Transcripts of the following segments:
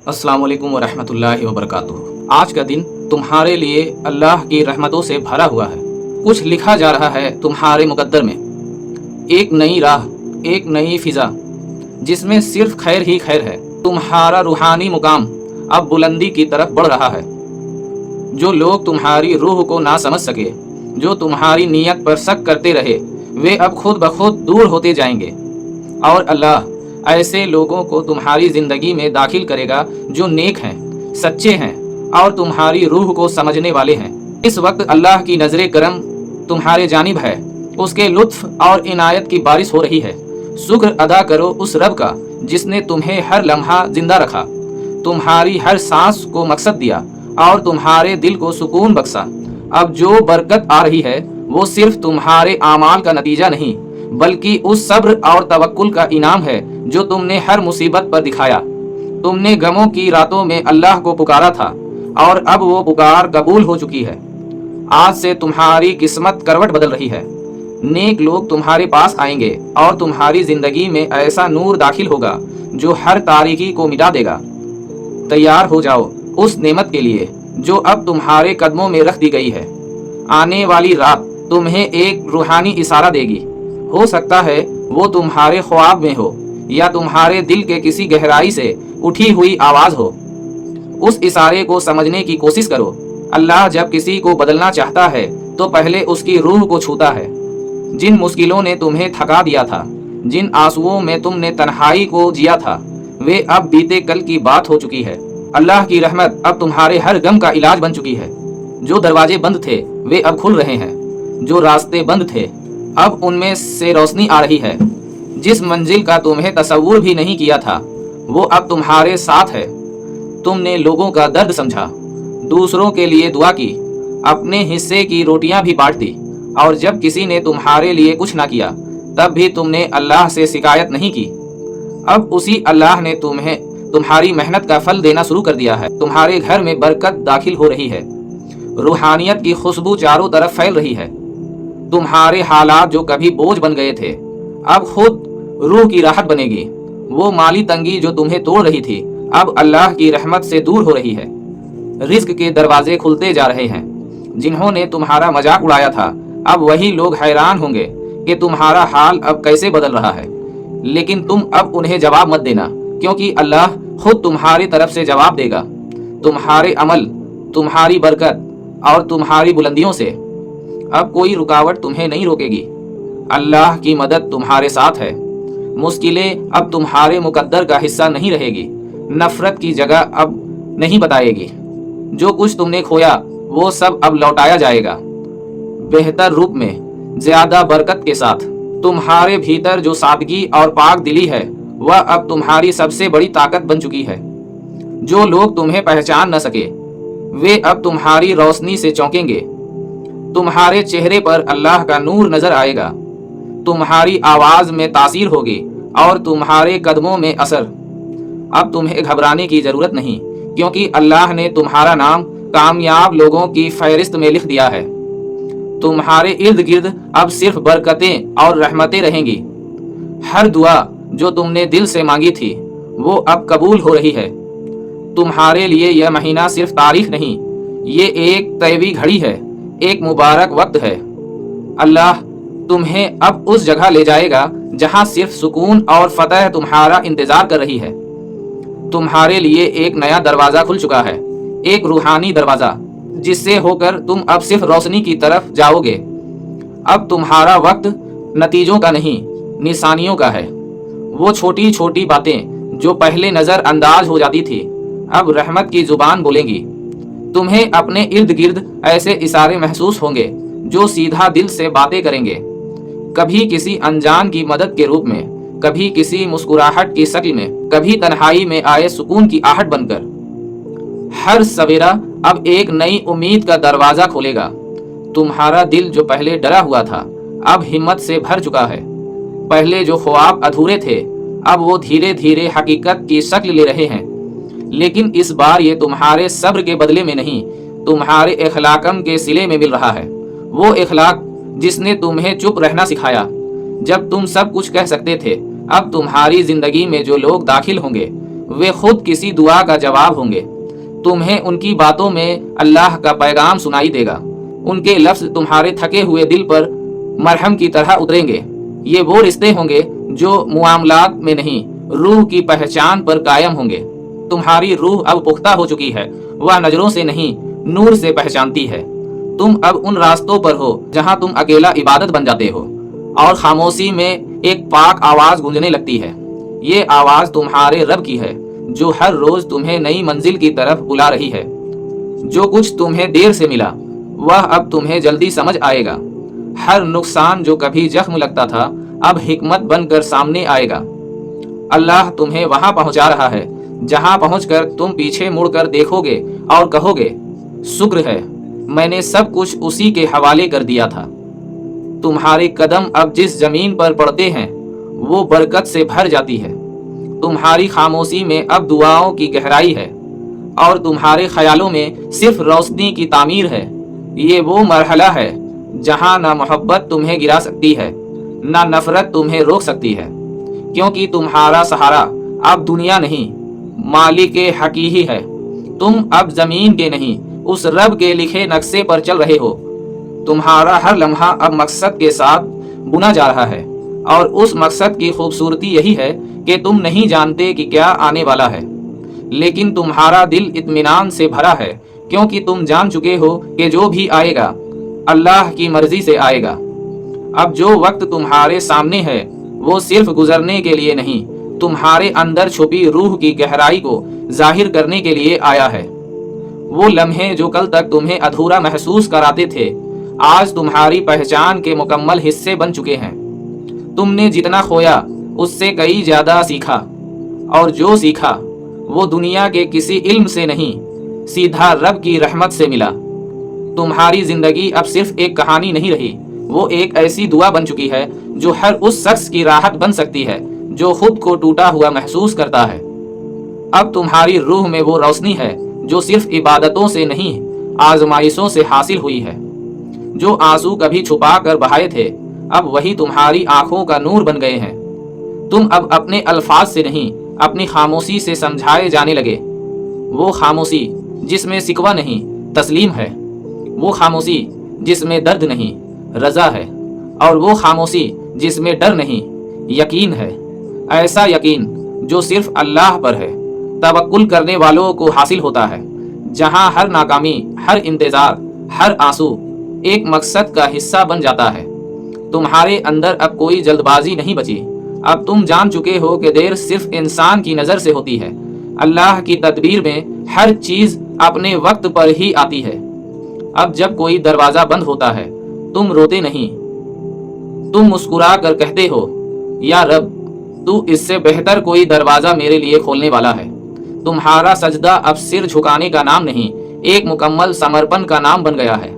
अस्सलाम वालेकुम वरहमतुल्लाहि वबरकातुहू। आज का दिन तुम्हारे लिए अल्लाह की रहमतों से भरा हुआ है। कुछ लिखा जा रहा है तुम्हारे मुकद्दर में। एक नई राह, एक नई फिजा जिसमें सिर्फ खैर ही खैर है। तुम्हारा रूहानी मुकाम अब बुलंदी की तरफ बढ़ रहा है। जो लोग तुम्हारी रूह को ना समझ सके, जो तुम्हारी नीयत पर शक करते रहे, वे अब खुद ब खुद दूर होते जाएंगे और अल्लाह ऐसे लोगों को तुम्हारी ज़िंदगी में दाखिल करेगा जो नेक हैं, सच्चे हैं और तुम्हारी रूह को समझने वाले हैं। इस वक्त अल्लाह की नज़र करम तुम्हारे जानिब है, उसके लुत्फ़ और इनायत की बारिश हो रही है। शुक्र अदा करो उस रब का जिसने तुम्हें हर लम्हा जिंदा रखा, तुम्हारी हर सांस को मकसद दिया और तुम्हारे दिल को सुकून बख्शा। अब जो बरकत आ रही है वो सिर्फ तुम्हारे आमाल का नतीजा नहीं, बल्कि उस सब्र और तवक्कुल का इनाम है जो तुमने हर मुसीबत पर दिखाया। तुमने गमों की रातों में अल्लाह को पुकारा था और अब वो पुकार कबूल हो चुकी है। आज से तुम्हारी किस्मत करवट बदल रही है। नेक लोग तुम्हारे पास आएंगे और तुम्हारी जिंदगी में ऐसा नूर दाखिल होगा जो हर तारीकी को मिटा देगा। तैयार हो जाओ उस नेमत के लिए जो अब तुम्हारे कदमों में रख दी गई है। आने वाली रात तुम्हें एक रूहानी इशारा देगी। हो सकता है वो तुम्हारे ख्वाब में हो या तुम्हारे दिल के किसी गहराई से उठी हुई आवाज हो। उस इशारे को समझने की कोशिश करो। अल्लाह जब किसी को बदलना चाहता है तो पहले उसकी रूह को छूता है। जिन मुश्किलों ने तुम्हें थका दिया था, जिन आंसुओं में तुमने तन्हाई को जिया था, वे अब बीते कल की बात हो चुकी है। अल्लाह की रहमत अब तुम्हारे हर गम का इलाज बन चुकी है। जो दरवाजे बंद थे वे अब खुल रहे हैं, जो रास्ते बंद थे अब उनमें से रोशनी आ रही है। जिस मंजिल का तुम्हें तसव्वुर भी नहीं किया था वो अब तुम्हारे साथ है। तुमने लोगों का दर्द समझा, दूसरों के लिए दुआ की, अपने हिस्से की रोटियां भी बांट दी और जब किसी ने तुम्हारे लिए कुछ ना किया तब भी तुमने अल्लाह से शिकायत नहीं की। अब उसी अल्लाह ने तुम्हें तुम्हारी मेहनत का फल देना शुरू कर दिया है। तुम्हारे घर में बरकत दाखिल हो रही है, रूहानियत की खुशबू चारों तरफ फैल रही है। तुम्हारे हालात जो कभी बोझ बन गए थे अब खुद रूह की राहत बनेगी। वो माली तंगी जो तुम्हें तोड़ रही थी अब अल्लाह की रहमत से दूर हो रही है। रिज्क के दरवाजे खुलते जा रहे हैं। जिन्होंने तुम्हारा मजाक उड़ाया था अब वही लोग हैरान होंगे कि तुम्हारा हाल अब कैसे बदल रहा है। लेकिन तुम अब उन्हें जवाब मत देना, क्योंकि अल्लाह खुद तुम्हारी तरफ से जवाब देगा। तुम्हारे अमल, तुम्हारी बरकत और तुम्हारी बुलंदियों से अब कोई रुकावट तुम्हें नहीं रोकेगी। अल्लाह की मदद तुम्हारे साथ है। मुश्किलें अब तुम्हारे मुकद्दर का हिस्सा नहीं रहेगी। नफरत की जगह अब नहीं बताएगी। जो कुछ तुमने खोया वो सब अब लौटाया जाएगा, बेहतर रूप में, ज्यादा बरकत के साथ। तुम्हारे भीतर जो सादगी और पाक दिली है वह अब तुम्हारी सबसे बड़ी ताकत बन चुकी है। जो लोग तुम्हें पहचान न सके वे अब तुम्हारी रोशनी से चौंकेंगे। तुम्हारे चेहरे पर अल्लाह का नूर नजर आएगा। तुम्हारी आवाज में तासीर होगी और तुम्हारे कदमों में असर। अब तुम्हें घबराने की जरूरत नहीं, क्योंकि अल्लाह ने तुम्हारा नाम कामयाब लोगों की फहरिस्त में लिख दिया है। तुम्हारे इर्द गिर्द अब सिर्फ बरकतें और रहमतें रहेंगी। हर दुआ जो तुमने दिल से मांगी थी वो अब कबूल हो रही है। तुम्हारे लिए यह महीना सिर्फ तारीख नहीं, ये एक तैवी घड़ी है, एक मुबारक वक्त है। अल्लाह तुम्हें अब उस जगह ले जाएगा जहां सिर्फ सुकून और फतह तुम्हारा इंतजार कर रही है। तुम्हारे लिए एक नया दरवाजा खुल चुका है, एक रूहानी दरवाजा जिससे होकर तुम अब सिर्फ रोशनी की तरफ जाओगे। अब तुम्हारा वक्त नतीजों का नहीं, निशानियों का है। वो छोटी छोटी बातें जो पहले नजर अंदाज हो जाती थी अब रहमत की जुबान बोलेंगी। तुम्हें अपने इर्द गिर्द ऐसे इशारे महसूस होंगे जो सीधा दिल से बातें करेंगे, कभी किसी अनजान की मदद के रूप में, कभी किसी मुस्कुराहट की शक्ल में, कभी तन्हाई में आए सुकून की आहट बनकर। हर सवेरा अब एक नई उम्मीद का दरवाजा खोलेगा। तुम्हारा दिल जो पहले डरा हुआ था अब हिम्मत से भर चुका है। पहले जो ख्वाब अधूरे थे अब वो धीरे धीरे हकीकत की शक्ल ले रहे हैं। लेकिन इस बार ये तुम्हारे सब्र के बदले में नहीं, तुम्हारे इखलाकम के सिले में मिल रहा है। वो इखलाक जिसने तुम्हें चुप रहना सिखाया जब तुम सब कुछ कह सकते थे। अब तुम्हारी जिंदगी में जो लोग दाखिल होंगे वे खुद किसी दुआ का जवाब होंगे। तुम्हें उनकी बातों में अल्लाह का पैगाम सुनाई देगा। उनके लफ्ज तुम्हारे थके हुए दिल पर मरहम की तरह उतरेंगे। ये वो रिश्ते होंगे जो मुआमलात में नहीं, रूह की पहचान पर कायम होंगे। तुम्हारी रूह अब पुख्ता हो चुकी है, वह नजरों से नहीं नूर से पहचानती है। तुम अब उन रास्तों पर हो जहां तुम अकेला इबादत बन जाते हो और खामोशी में एक पाक आवाज गूंजने लगती है। ये आवाज तुम्हारे रब की है जो हर रोज तुम्हें नई मंजिल की तरफ बुला रही है। जो कुछ तुम्हें देर से मिला वह अब तुम्हें जल्दी समझ आएगा। हर नुकसान जो कभी जख्म लगता था अब हिकमत बनकर सामने आएगा। अल्लाह तुम्हें वहां पहुंचा रहा है जहां पहुंचकर तुम पीछे मुड़कर देखोगे और कहोगे, शुक्र है मैंने सब कुछ उसी के हवाले कर दिया था। तुम्हारे कदम अब जिस जमीन पर पड़ते हैं वो बरकत से भर जाती है। तुम्हारी खामोशी में अब दुआओं की गहराई है और तुम्हारे ख्यालों में सिर्फ रोशनी की तामीर है। ये वो मरहला है जहां ना मोहब्बत तुम्हें गिरा सकती है ना नफरत तुम्हें रोक सकती है, क्योंकि तुम्हारा सहारा अब दुनिया नहीं मालिक हकीकी है। तुम अब जमीन के नहीं उस रब के लिखे नक्शे पर चल रहे हो। तुम्हारा हर लम्हा अब मकसद के साथ बुना जा रहा है और उस मकसद की खूबसूरती यही है कि तुम नहीं जानते कि क्या आने वाला है, लेकिन तुम्हारा दिल इत्मीनान से भरा है क्योंकि तुम जान चुके हो कि जो भी आएगा अल्लाह की मर्जी से आएगा। अब जो वक्त तुम्हारे सामने है वो सिर्फ गुजरने के लिए नहीं, तुम्हारे अंदर छुपी रूह की गहराई को जाहिर करने के लिए आया है। वो लम्हे जो कल तक तुम्हें अधूरा महसूस कराते थे आज तुम्हारी पहचान के मुकम्मल हिस्से बन चुके हैं। तुमने जितना खोया उससे कई ज्यादा सीखा और जो सीखा वो दुनिया के किसी इल्म से नहीं सीधा रब की रहमत से मिला। तुम्हारी जिंदगी अब सिर्फ एक कहानी नहीं रही, वो एक ऐसी दुआ बन चुकी है जो हर उस शख्स की राहत बन सकती है जो खुद को टूटा हुआ महसूस करता है। अब तुम्हारी रूह में वो रोशनी है जो सिर्फ इबादतों से नहीं आजमाइशों से हासिल हुई है। जो आंसू कभी छुपा कर बहाए थे अब वही तुम्हारी आंखों का नूर बन गए हैं। तुम अब अपने अल्फाज से नहीं अपनी खामोशी से समझाए जाने लगे। वो खामोशी जिसमें सिकवा नहीं तस्लीम है, वो खामोशी जिसमें दर्द नहीं रजा है, और वो खामोशी जिसमें डर नहीं यकीन है। ऐसा यकीन जो सिर्फ अल्लाह पर है, तवक्कुल करने वालों को हासिल होता है, जहां हर नाकामी, हर इंतजार, हर आंसू एक मकसद का हिस्सा बन जाता है। तुम्हारे अंदर अब कोई जल्दबाजी नहीं बची। अब तुम जान चुके हो कि देर सिर्फ इंसान की नजर से होती है। अल्लाह की तदबीर में हर चीज अपने वक्त पर ही आती है। अब जब कोई दरवाजा बंद होता है तुम रोते नहीं, तुम मुस्कुरा कर कहते हो, या रब तू इससे बेहतर कोई दरवाजा मेरे लिए खोलने वाला है। तुम्हारा सजदा अब सिर झुकाने का नाम नहीं एक मुकम्मल समर्पण का नाम बन गया है।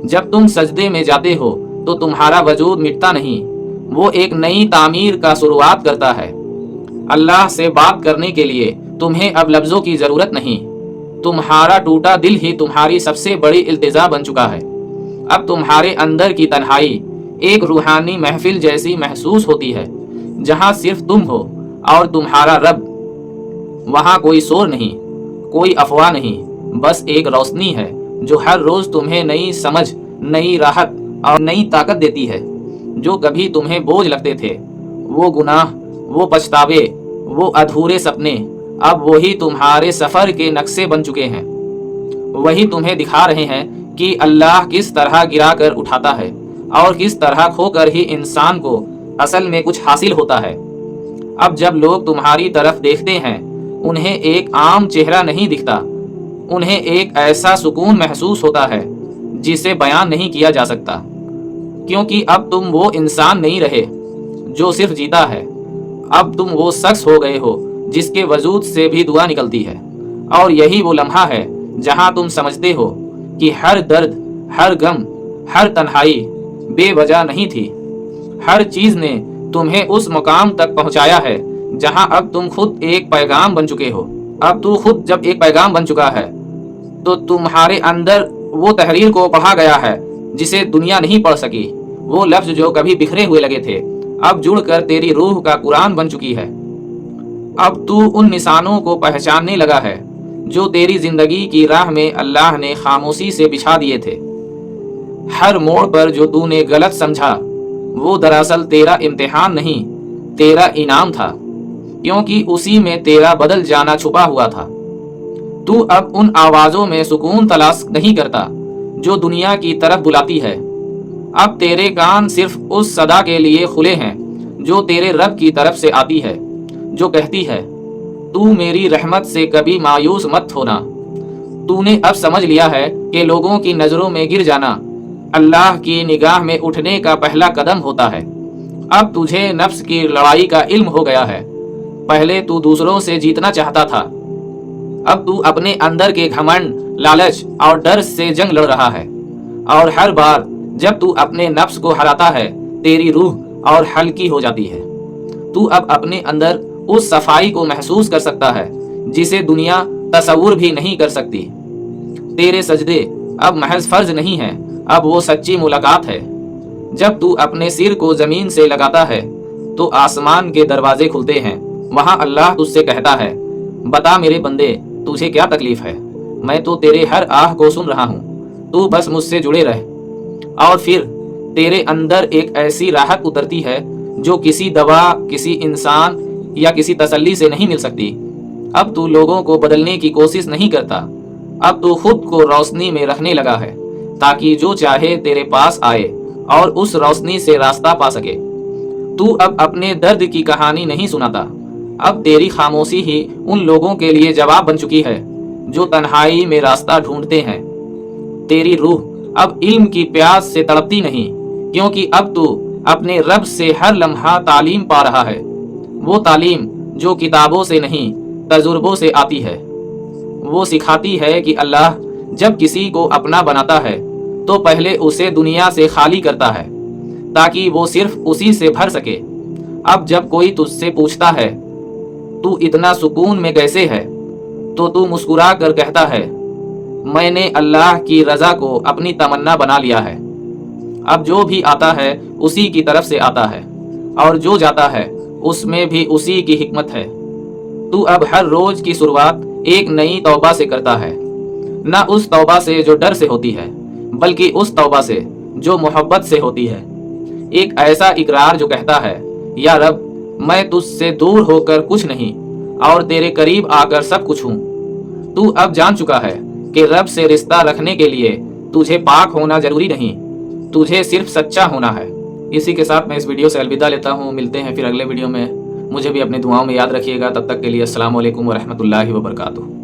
जब तुम सजदे में जाते हो तो तुम्हारा वजूद मिटता नहीं, वो एक नई तामीर का शुरुआत करता है। अल्लाह से बात करने के लिए तुम्हें अब लफ्जों की जरूरत नहीं, तुम्हारा टूटा दिल ही तुम्हारी सबसे बड़ी इल्तिजा बन चुका है। अब तुम्हारे अंदर की तन्हाई एक रूहानी महफिल जैसी महसूस होती है, जहां सिर्फ तुम हो और तुम्हारा रब। वहां कोई शोर नहीं, कोई अफवाह नहीं, बस एक रोशनी है जो हर रोज तुम्हें नई समझ, नई राहत और नई ताकत देती है। जो कभी तुम्हें बोझ लगते थे, वो गुनाह, वो पछतावे, वो अधूरे सपने, अब वही तुम्हारे सफर के नक्शे बन चुके हैं। वही तुम्हें दिखा रहे हैं कि अल्लाह किस तरह गिरा कर उठाता है और किस तरह खोकर ही इंसान को असल में कुछ हासिल होता है। अब जब लोग तुम्हारी तरफ देखते हैं उन्हें एक आम चेहरा नहीं दिखता, उन्हें एक ऐसा सुकून महसूस होता है जिसे बयान नहीं किया जा सकता, क्योंकि अब तुम वो इंसान नहीं रहे जो सिर्फ जीता है। अब तुम वो शख्स हो गए हो जिसके वजूद से भी दुआ निकलती है। और यही वो लम्हा है जहां तुम समझते हो कि हर दर्द, हर गम, हर तन्हाई बेवजह नहीं थी। हर चीज ने तुम्हें उस मुकाम तक पहुंचाया है जहां अब तुम खुद एक पैगाम बन चुके हो। अब तू खुद जब एक पैगाम बन चुका है तो तुम्हारे अंदर वो तहरीर को पढ़ा गया है जिसे दुनिया नहीं पढ़ सकी। वो लफ्ज जो कभी बिखरे हुए लगे थे अब जुड़कर तेरी रूह का कुरान बन चुकी है। अब तू उन निशानों को पहचानने लगा है जो तेरी जिंदगी की राह में अल्लाह ने खामोशी से बिछा दिए थे। हर मोड़ पर जो तूने गलत समझा वो दरअसल तेरा इम्तिहान नहीं, तेरा इनाम था, क्योंकि उसी में तेरा बदल जाना छुपा हुआ था। तू अब उन आवाज़ों में सुकून तलाश नहीं करता जो दुनिया की तरफ बुलाती है। अब तेरे कान सिर्फ उस सदा के लिए खुले हैं जो तेरे रब की तरफ से आती है, जो कहती है, तू मेरी रहमत से कभी मायूस मत होना। तूने अब समझ लिया है कि लोगों की नज़रों में गिर जाना अल्लाह की निगाह में उठने का पहला कदम होता है। अब तुझे नफ्स की लड़ाई का इल्म हो गया है। पहले तू दूसरों से जीतना चाहता था, अब तू अपने अंदर के घमंड, लालच और डर से जंग लड़ रहा है। और हर बार जब तू अपने नफ्स को हराता है, तेरी रूह और हल्की हो जाती है। तू अब अपने अंदर उस सफाई को महसूस कर सकता है जिसे दुनिया तसव्वुर भी नहीं कर सकती। तेरे सजदे अब महज फर्ज नहीं है, अब वो सच्ची मुलाकात है। जब तू अपने सिर को जमीन से लगाता है तो आसमान के दरवाजे खुलते हैं। वहां अल्लाह तुझसे कहता है, बता मेरे बंदे, तुझे क्या तकलीफ है? मैं तो तेरे हर आह को सुन रहा हूँ, तू बस मुझसे जुड़े रह। और फिर तेरे अंदर एक ऐसी राहत उतरती है जो किसी दवा, किसी इंसान या किसी तसल्ली से नहीं मिल सकती। अब तू लोगों को बदलने की कोशिश नहीं करता, अब तू खुद को रोशनी में रखने लगा है ताकि जो चाहे तेरे पास आए और उस रोशनी से रास्ता पा सके। तू अब अपने दर्द की कहानी नहीं सुनाता, अब तेरी खामोशी ही उन लोगों के लिए जवाब बन चुकी है जो तन्हाई में रास्ता ढूंढते हैं। तेरी रूह अब इल्म की प्यास से तड़पती नहीं, क्योंकि अब तू अपने रब से हर लम्हा तालीम पा रहा है। वो तालीम जो किताबों से नहीं, तजुर्बों से आती है। वो सिखाती है कि अल्लाह जब किसी को अपना बनाता है तो पहले उसे दुनिया से खाली करता है ताकि वो सिर्फ उसी से भर सके। अब जब कोई तुझसे पूछता है, तू इतना सुकून में कैसे है, तो तू मुस्कुरा कर कहता है, मैंने अल्लाह की रज़ा को अपनी तमन्ना बना लिया है। अब जो भी आता है उसी की तरफ से आता है और जो जाता है उसमें भी उसी की हिकमत है। तू अब हर रोज की शुरुआत एक नई तौबा से करता है, न उस तौबा से जो डर से होती है बल्कि उस तौबा से जो मोहब्बत से होती है। एक ऐसा इकरार जो कहता है, या रब, मैं तुझसे दूर होकर कुछ नहीं और तेरे करीब आकर सब कुछ हूँ। तू अब जान चुका है कि रब से रिश्ता रखने के लिए तुझे पाक होना जरूरी नहीं, तुझे सिर्फ सच्चा होना है। इसी के साथ मैं इस वीडियो से अलविदा लेता हूँ। मिलते हैं फिर अगले वीडियो में। मुझे भी अपनी दुआओं में याद रखिएगा। तब तक के लिए अस्सलाम वालेकुम व रहमतुल्लाहि व बरकातुहू।